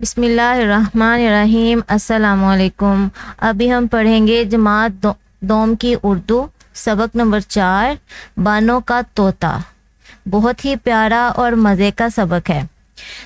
बिस्मिल्लाहिर्रहमानिर्रहीम। अस्सलामुअलैकुम। अभी हम पढ़ेंगे जमात दोम की उर्दू सबक नंबर 4 बानों का तोता। बहुत ही प्यारा और मज़े का सबक है।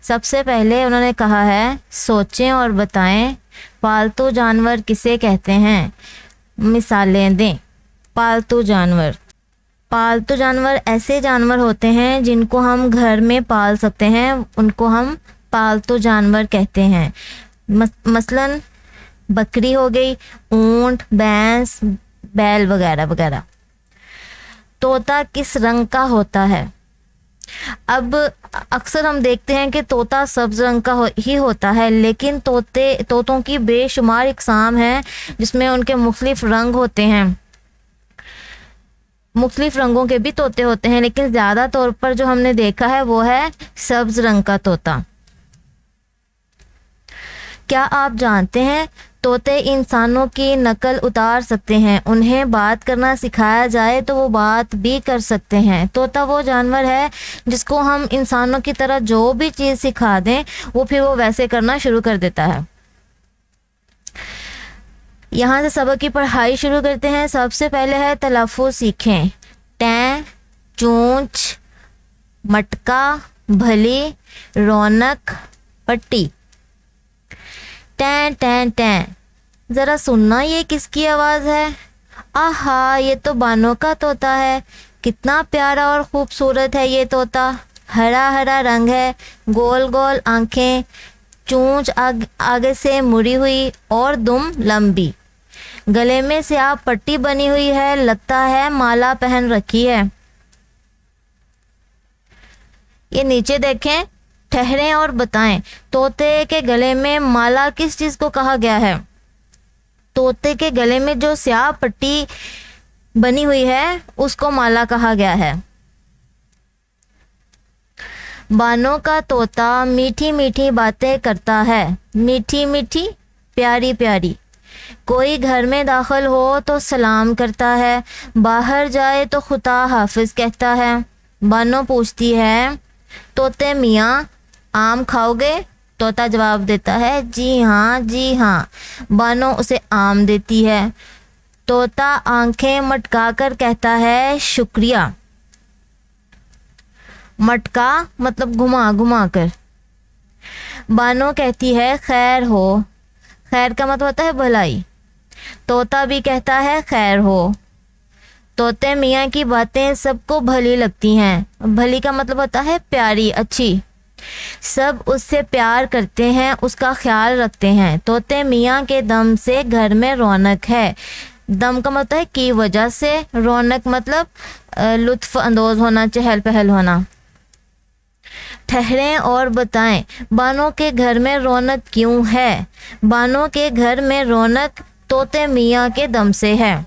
सबसे पहले उन्होंने कहा है सोचें और बताएं पालतू जानवर किसे कहते हैं, मिसालें दें। पालतू जानवर ऐसे जानवर होते हैं जिनको हम घर में पाल सकते हैं, उनको हम पालतू जानवर कहते हैं। मसलन बकरी हो गई, ऊंट, भैंस, बैल वगैरह वगैरह। तोता किस रंग का होता है? अब अक्सर हम देखते हैं कि तोता सब्ज रंग का ही होता है, लेकिन तोतों की बेशुमार इकसाम हैं जिसमें उनके मुख्तलिफ रंग होते हैं। मुख्तलिफ रंगों के भी तोते होते हैं, लेकिन ज़्यादा तौर पर जो हमने देखा है वो है सब्ज रंग का तोता। क्या आप जानते हैं तोते इंसानों की नकल उतार सकते हैं? उन्हें बात करना सिखाया जाए तो वो बात भी कर सकते हैं। तोता वो जानवर है जिसको हम इंसानों की तरह जो भी चीज़ सिखा दें वो फिर वो वैसे करना शुरू कर देता है। यहाँ से सबक की पढ़ाई शुरू करते हैं। सबसे पहले है तलफ़्फ़ुज़ सीखें। टैं, चूंच, मटका, भली, रौनक, पट्टी। टैं टैं टैं, ज़रा सुनना ये किसकी आवाज़ है? आहा, ये तो बानों का तोता है। कितना प्यारा और ख़ूबसूरत है ये तोता। हरा हरा रंग है, गोल गोल आँखें, चूंच आगे से मुड़ी हुई और दुम लंबी। गले में स्याह पट्टी बनी हुई है, लगता है माला पहन रखी है। ये नीचे देखें। ठहरें और बताएं तोते के गले में माला किस चीज़ को कहा गया है? तोते के गले में जो स्याह पट्टी बनी हुई है उसको माला कहा गया है। बानों का तोता मीठी मीठी बातें करता है। मीठी मीठी, प्यारी प्यारी। कोई घर में दाखिल हो तो सलाम करता है, बाहर जाए तो खुदा हाफिज कहता है। बानो पूछती है तोते मियाँ आम खाओगे? तोता जवाब देता है जी हाँ जी हाँ। बानो उसे आम देती है। तोता आंखें मटकाकर कहता है शुक्रिया। मटका मतलब घुमा घुमा कर। बानो कहती है खैर हो। खैर का मतलब होता है भलाई। तोता भी कहता है खैर हो। तोते मियाँ की बातें सबको भली लगती हैं। भली का मतलब होता है प्यारी, अच्छी। सब उससे प्यार करते हैं, उसका ख्याल रखते हैं। तोते मियाँ के दम से घर में रौनक है। दम का मतलब है की वजह से, रौनक मतलब लुत्फ अंदोज होना, चहल पहल होना। ठहरें और बताएं बानों के घर में रौनक क्यों है? बानों के घर में रौनक तोते मियाँ के दम से है।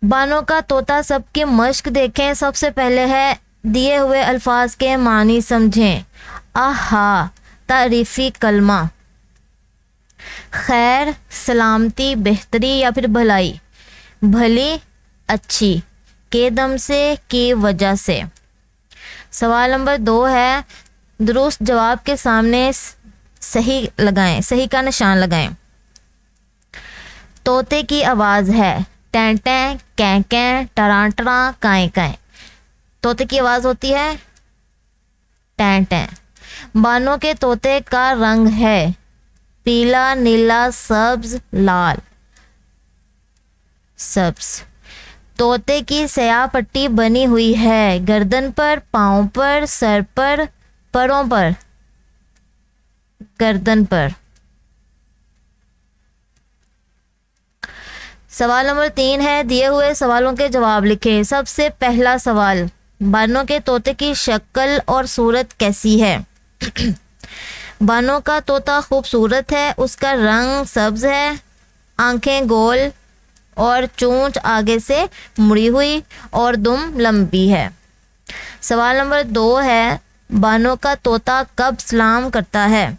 बानों का तोता सबकी मश्क देखें। सबसे पहले है दिए हुए अल्फाज के मानी समझें। आहा, तारीफ़ी कलमा। खैर, सलामती, बेहतरी या फिर भलाई। भली, अच्छी। के दम से, की वजह से। सवाल नंबर 2 है दुरुस्त जवाब के सामने सही लगाएं, सही का निशान लगाएं। तोते की आवाज़ है टैं टैं, कैं कैं, टरां टरां, काएं काएं। तोते की आवाज़ होती है टैं टैं। बानों के तोते का रंग है पीला, नीला, सब्ज, लाल। सब्ज। तोते की स्याह पट्टी बनी हुई है गर्दन पर, पाँव पर, सर पर, परों पर। गर्दन पर। सवाल नंबर 3 है दिए हुए सवालों के जवाब लिखें। सबसे पहला सवाल बानों के तोते की शक्ल और सूरत कैसी है? बानों का तोता खूबसूरत है, उसका रंग सब्ज है, आंखें गोल और चोंच आगे से मुड़ी हुई और दुम लंबी है। सवाल नंबर 2 है बानों का तोता कब सलाम करता है?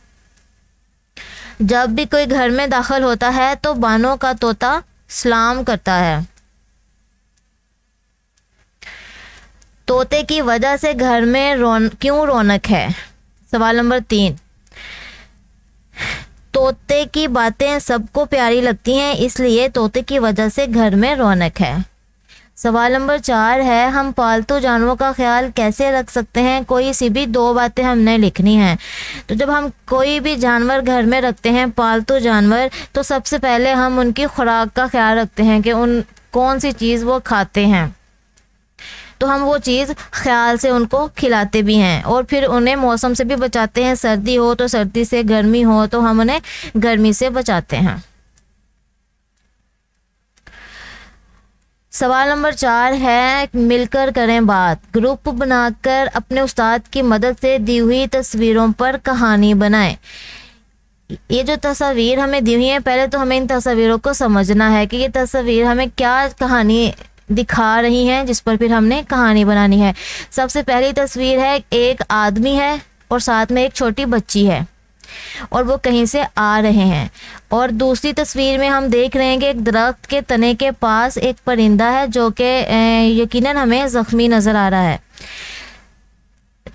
जब भी कोई घर में दाखिल होता है तो बानों का तोता सलाम करता है। तोते की वजह से घर में क्यों रौनक है? सवाल नंबर 3 तोते की बातें सबको प्यारी लगती हैं, इसलिए तोते की वजह से घर में रौनक है। सवाल नंबर 4 है, हम पालतू जानवरों का ख्याल कैसे रख सकते हैं? कोई सी भी 2 बातें हमने लिखनी हैं। तो जब हम कोई भी जानवर घर में रखते हैं, पालतू जानवर, तो सबसे पहले हम उनकी खुराक का ख्याल रखते हैं कि उन कौन सी चीज़ वो खाते हैं, तो हम वो चीज़ ख्याल से उनको खिलाते भी हैं। और फिर उन्हें मौसम से भी बचाते हैं, सर्दी हो तो सर्दी से, गर्मी हो तो हम उन्हें गर्मी से बचाते हैं। सवाल नंबर 4 है, मिलकर करें बात। ग्रुप बनाकर अपने उस्ताद की मदद से दी हुई तस्वीरों पर कहानी बनाएं। ये जो तस्वीर हमें दी हुई है, पहले तो हमें इन तस्वीरों को समझना है कि ये तस्वीर हमें क्या कहानी दिखा रही हैं, जिस पर फिर हमने कहानी बनानी है। सबसे पहली तस्वीर है, एक आदमी है और साथ में एक छोटी बच्ची है और वो कहीं से आ रहे हैं। और दूसरी तस्वीर में हम देख रहे हैं कि एक दरख्त के तने के पास एक परिंदा है जो कि यकीनन हमें ज़ख्मी नज़र आ रहा है।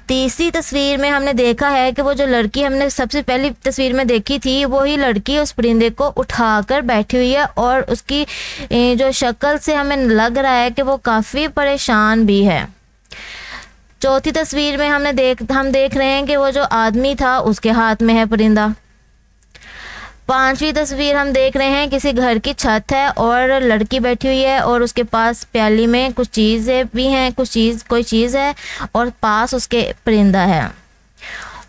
तीसरी तस्वीर में हमने देखा है कि वो जो लड़की हमने सबसे पहली तस्वीर में देखी थी, वही लड़की उस परिंदे को उठाकर बैठी हुई है और उसकी जो शक्ल से हमें लग रहा है कि वो काफ़ी परेशान भी है। चौथी तस्वीर में हम देख रहे हैं कि वो जो आदमी था उसके हाथ में है परिंदा। पांचवी तस्वीर हम देख रहे हैं, किसी घर की छत है और लड़की बैठी हुई है और उसके पास प्याली में कुछ चीज़ें भी हैं, कोई चीज़ है और पास उसके परिंदा है।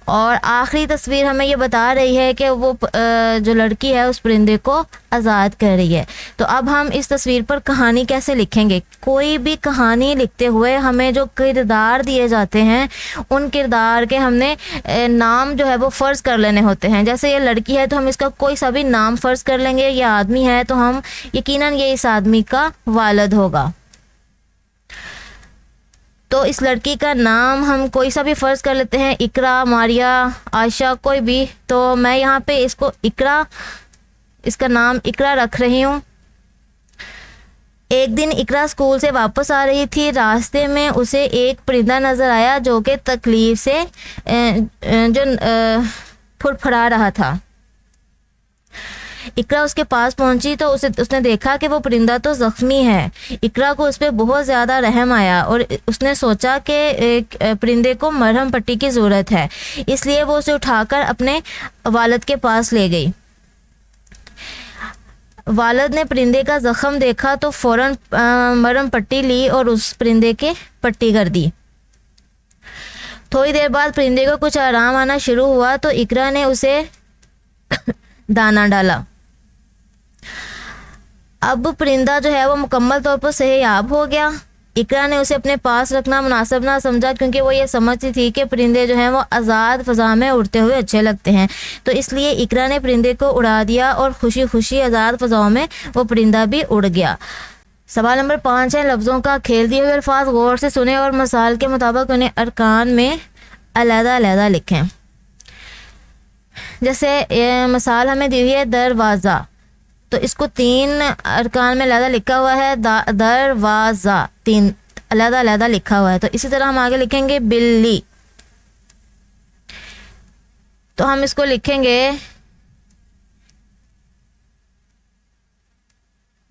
और आखिरी तस्वीर हमें ये बता रही है कि वो जो लड़की है उस परिंदे को आज़ाद कर रही है। तो अब हम इस तस्वीर पर कहानी कैसे लिखेंगे? कोई भी कहानी लिखते हुए हमें जो किरदार दिए जाते हैं, उन किरदार के हमने नाम जो है वो फ़र्ज़ कर लेने होते हैं। जैसे ये लड़की है तो हम इसका कोई सा भी नाम फ़र्ज़ कर लेंगे, ये आदमी है तो हम यकीनन ये इस आदमी का वालिद होगा। तो इस लड़की का नाम हम कोई सा भी फ़र्ज़ कर लेते हैं, इकरा, मारिया, आयशा, कोई भी। तो मैं यहाँ पे इसको इकरा, इसका नाम इकरा रख रही हूँ। एक दिन इकरा स्कूल से वापस आ रही थी। रास्ते में उसे एक परिंदा नज़र आया जो कि तकलीफ़ से फुड़फड़ा रहा था। इकरा उसके पास पहुंची तो उसने देखा कि वो परिंदा तो ज़ख्मी है। इकरा को उस पर बहुत ज़्यादा रहम आया और उसने सोचा कि परिंदे को मरहम पट्टी की ज़रूरत है, इसलिए वो उसे उठाकर अपने वालिद के पास ले गई। वालिद ने परिंदे का ज़ख़म देखा तो फ़ौरन मरहम पट्टी ली और उस परिंदे के पट्टी कर दी। थोड़ी देर बाद परिंदे को कुछ आराम आना शुरू हुआ तो इकरा ने उसे दाना डाला। अब परिंदा जो है वो मुकम्मल तौर पर सेहतयाब हो गया। इकरा ने उसे अपने पास रखना मुनासिब ना समझा, क्योंकि वो ये समझती थी कि परिंदे जो हैं वो आज़ाद फ़ज़ा में उड़ते हुए अच्छे लगते हैं। तो इसलिए इकरा ने परिंदे को उड़ा दिया और खुशी खुशी आज़ाद फ़ज़ाओं में वो परिंदा भी उड़ गया। सवाल नंबर 5 है, लफ्ज़ों का खेल। दिए हुए अल्फाज गौर से सुने और मसाल के मुताबिक उन्हें अरकान में अलग-अलग लिखें। जैसे मिसाल हमें दी हुई है दरवाज़ा, तो इसको 3 अरकान में अलग लिखा हुआ है। दरवाज़ा 3 अलग लिखा हुआ है। तो इसी तरह हम आगे लिखेंगे बिल्ली, तो हम इसको लिखेंगे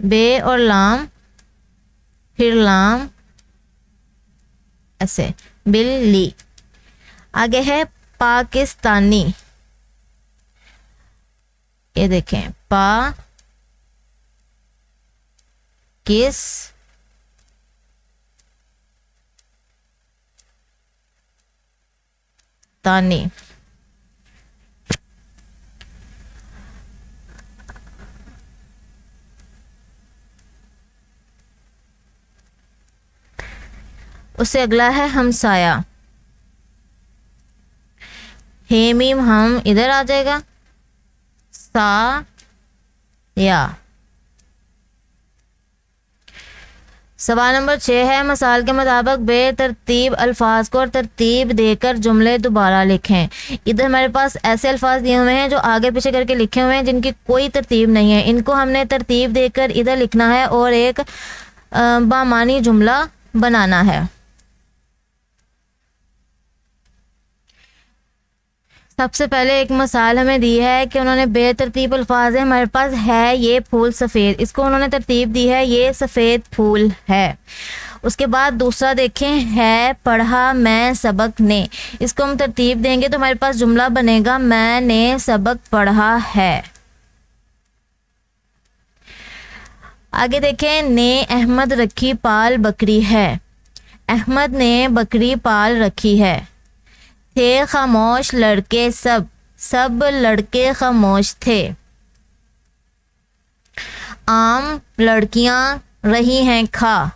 बे और लाम, फिर लाम, ऐसे बिल्ली। आगे है पाकिस्तानी, ये देखें पा किस तानी। उससे अगला है हमसाया। हे मीम हम इधर आ जाएगा, सा या। सवाल नंबर 6 है, मिसाल के मुताबिक बेतरतीब अल्फाज को और तरतीब देकर जुमले दोबारा लिखें। इधर हमारे पास ऐसे अल्फाज दिए हुए हैं जो आगे पीछे करके लिखे हुए हैं जिनकी कोई तरतीब नहीं है। इनको हमने तरतीब देकर इधर लिखना है और एक बामानी जुमला बनाना है। सबसे पहले एक मिसाल हमें दी है कि उन्होंने बेतरतीब अल्फाज है, हमारे पास है ये फूल सफ़ेद, इसको उन्होंने तरतीब दी है ये सफ़ेद फूल है। उसके बाद दूसरा देखें, है पढ़ा मैं सबक ने, इसको हम तरतीब देंगे तो हमारे पास जुमला बनेगा मैंने सबक पढ़ा है। आगे देखें, ने अहमद रखी पाल बकरी है, अहमद ने बकरी पाल रखी है। थे खामोश लड़के सब, सब लड़के खामोश थे। आम लड़कियां रही हैं खा,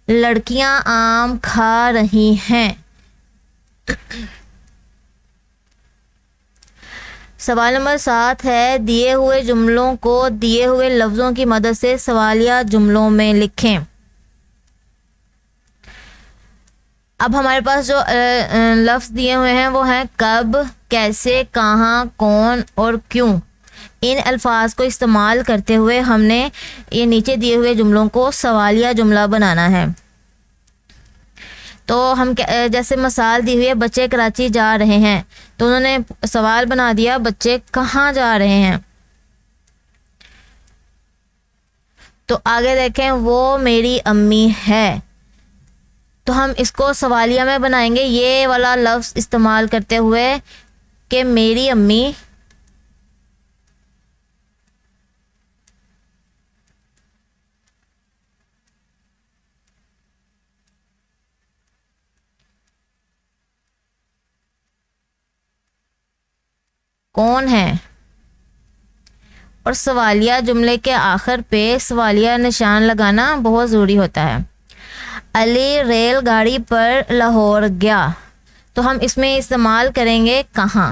लड़कियां आम खा रही हैं। सवाल नंबर 7 है, दिए हुए जुमलों को दिए हुए लफ्ज़ों की मदद से सवालिया जुमलों में लिखें। अब हमारे पास जो लफ्ज़ दिए हुए हैं वो हैं कब, कैसे, कहाँ, कौन और क्यों। इन अल्फाज को इस्तेमाल करते हुए हमने ये नीचे दिए हुए जुमलों को सवालिया जुमला बनाना है। तो हम जैसे मिसाल दी हुई है, बच्चे कराची जा रहे हैं, तो उन्होंने सवाल बना दिया बच्चे कहाँ जा रहे हैं। तो आगे देखें, वो मेरी अम्मी है, तो हम इसको सवालिया में बनाएंगे ये वाला लफ्ज़ इस्तेमाल करते हुए कि मेरी अम्मी कौन है। और सवालिया जुमले के आखिर पे सवालिया निशान लगाना बहुत ज़रूरी होता है। अली रेलगाड़ी पर लाहौर गया, तो हम इसमें इस्तेमाल करेंगे कहाँ।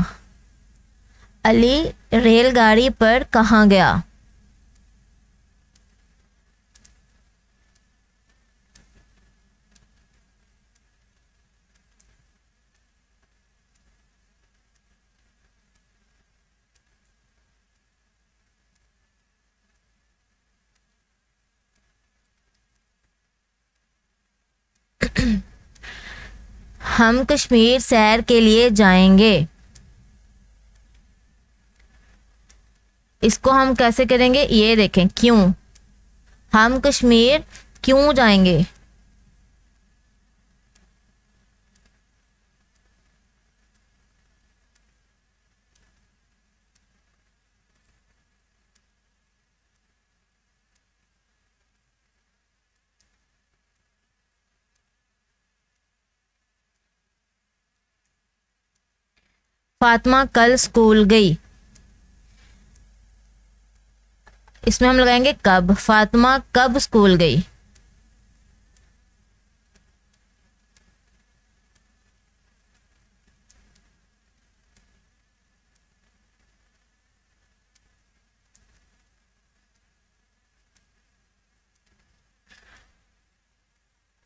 अली रेलगाड़ी पर कहाँ गया। हम कश्मीर सैर के लिए जाएंगे, इसको हम कैसे करेंगे ये देखें, क्यों। हम कश्मीर क्यों जाएंगे। फातिमा कल स्कूल गई, इसमें हम लगाएंगे कब। फातिमा कब स्कूल गई।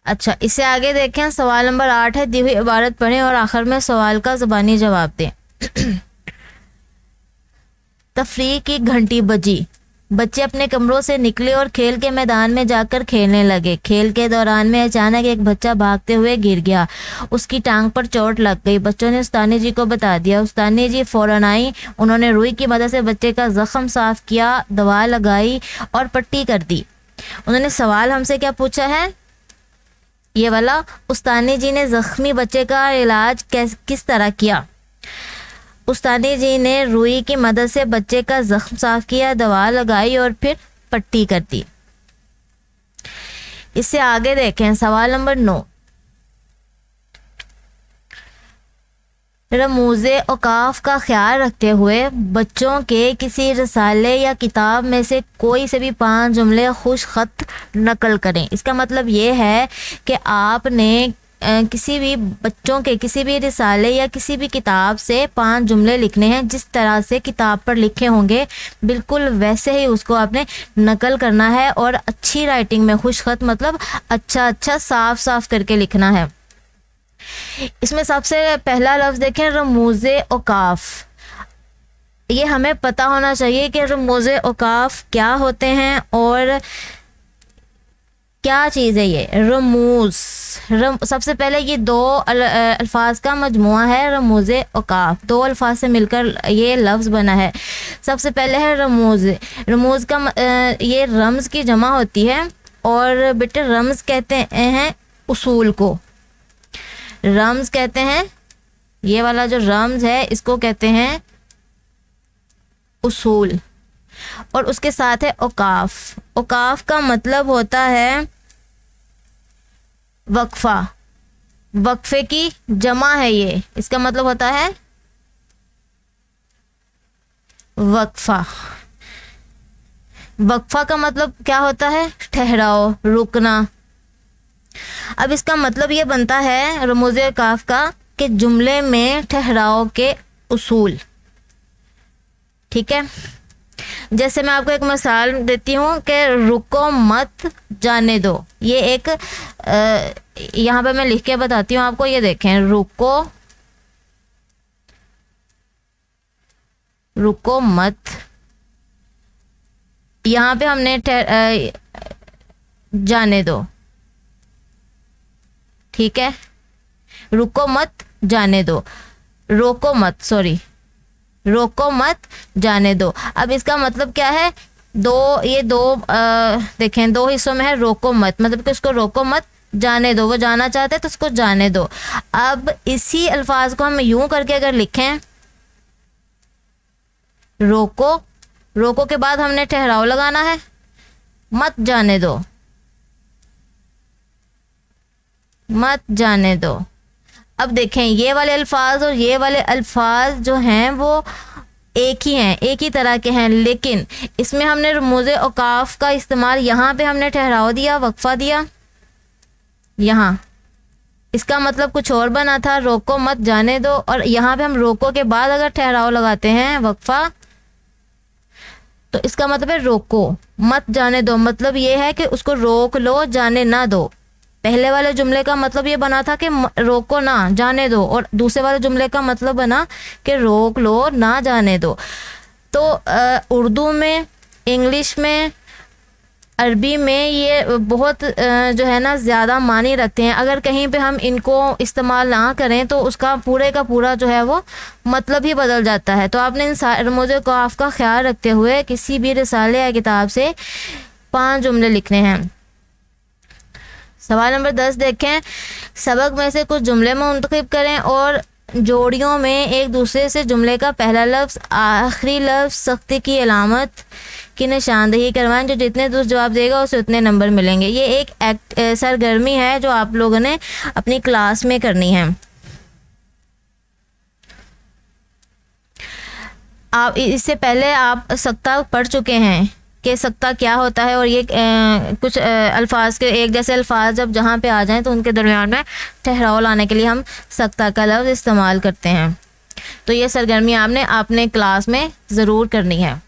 अच्छा, इससे आगे देखें, सवाल नंबर 8 है, दी हुई इबारत पढ़ें और आखिर में सवाल का ज़बानी जवाब दें। तफरीह की घंटी बजी, बच्चे अपने कमरों से निकले और खेल के मैदान में जाकर खेलने लगे। खेल के दौरान में अचानक एक बच्चा भागते हुए गिर गया, उसकी टांग पर चोट लग गई। बच्चों ने उस्तानी जी को बता दिया, उस्तानी जी फ़ौरन आई, उन्होंने रुई की मदद से बच्चे का ज़ख्म साफ किया, दवा लगाई और पट्टी कर दी। उन्होंने सवाल हमसे क्या पूछा है ये वाला, उस्तानी जी ने ज़ख्मी बच्चे का इलाज किस तरह किया। उस्तानी जी ने रुई की मदद से बच्चे का जख्म साफ किया, दवा लगाई और फिर पट्टी कर दी। इससे आगे देखें, सवाल नंबर 9, रमूज़े औकाफ का ख्याल रखते हुए बच्चों के किसी रसाले या किताब में से कोई से भी 5 जुमले खुश खत नकल करें। इसका मतलब ये है कि आपने किसी भी बच्चों के किसी भी रिसाले या किसी भी किताब से 5 जुमले लिखने हैं, जिस तरह से किताब पर लिखे होंगे बिल्कुल वैसे ही उसको आपने नकल करना है और अच्छी राइटिंग में, खुश खत मतलब अच्छा अच्छा साफ साफ करके लिखना है। इसमें सबसे पहला लफ्ज़ देखें, रमूज़े औकाफ। ये हमें पता होना चाहिए कि रमूज़े औकाफ क्या होते हैं और क्या चीज़ है ये? रमूज। सबसे पहले ये दो अल्फाज का मजमुआ है, रमूज औकाफ, दो अल्फाज से मिलकर ये लफ्ज़ बना है। सबसे पहले है रमूज। रमूज का ये रम्ज़ की जमा होती है, और बेटे रम्ज़ कहते हैं उसूल को। रम्ज़ कहते हैं, ये वाला जो रम्ज़ है इसको कहते हैं उसूल। और उसके साथ है औकाफ। औकाफ का मतलब होता है वक्फा। वक्फे की जमा है ये, इसका मतलब होता है वक्फा। वक्फा का मतलब क्या होता है? ठहराव, रुकना। अब इसका मतलब ये बनता है रमूज औकाफ का कि जुमले में ठहराव के उसूल। ठीक है, जैसे मैं आपको एक मिसाल देती हूँ कि रुको मत जाने दो। ये एक यहाँ पे मैं लिख के बताती हूँ आपको, ये देखें, रुको मत। यहाँ पे हमने जाने दो। ठीक है, रुको मत जाने दो, रोको मत, सॉरी, रोको मत जाने दो। अब इसका मतलब क्या है? ये दो देखें, दो हिस्सों में है रोको मत, मतलब कि उसको रोको मत जाने दो, वो जाना चाहते हैं तो उसको जाने दो। अब इसी अल्फाज को हम यूं करके अगर लिखें, रोको, रोको के बाद हमने ठहराव लगाना है, मत जाने दो, मत जाने दो। अब देखें, ये वाले अल्फाज और ये वाले अल्फाज जो हैं वो एक ही हैं, एक ही तरह के हैं, लेकिन इसमें हमने रमूज औकाफ का इस्तेमाल, यहाँ पे हमने ठहराव दिया, वक्फा दिया, यहाँ इसका मतलब कुछ और बना था, रोको मत जाने दो, और यहाँ पे हम रोको के बाद अगर ठहराव लगाते हैं, वक्फा, तो इसका मतलब है रोको मत जाने दो। मतलब ये है कि उसको रोक लो, जाने ना दो। पहले वाले जुमले का मतलब ये बना था कि रोको ना, जाने दो, और दूसरे वाले जुमले का मतलब बना कि रोक लो, ना जाने दो। तो उर्दू में, इंग्लिश में, अरबी में ये बहुत जो है ना ज़्यादा मानी रखते हैं। अगर कहीं पे हम इनको इस्तेमाल ना करें तो उसका पूरे का पूरा जो है वो मतलब ही बदल जाता है। तो आपने इन रमूज औकाफ का ख्याल रखते हुए किसी भी रिसाले या किताब से 5 जुमले लिखने हैं। सवाल नंबर 10 देखें, सबक में से कुछ जुमले मुंतखब करें और जोड़ियों में एक दूसरे से जुमले का पहला लफ्ज़, आखिरी लफ्ज़, सख्ती की अलामत की निशानदेही करवाएं। जो जितने दुरुस्त जवाब देगा उसे उतने नंबर मिलेंगे। ये एक सरगर्मी है जो आप लोगों ने अपनी क्लास में करनी है। आप इससे पहले आप सख्ता पढ़ चुके हैं कि सख्ता क्या होता है, और ये कुछ अल्फाज के एक जैसे अल्फाज जब जहाँ पे आ जाएं तो उनके दरमियान में ठहराव लाने के लिए हम सख्ता का लफ्ज़ इस्तेमाल करते हैं। तो ये सरगर्मी आपने क्लास में ज़रूर करनी है।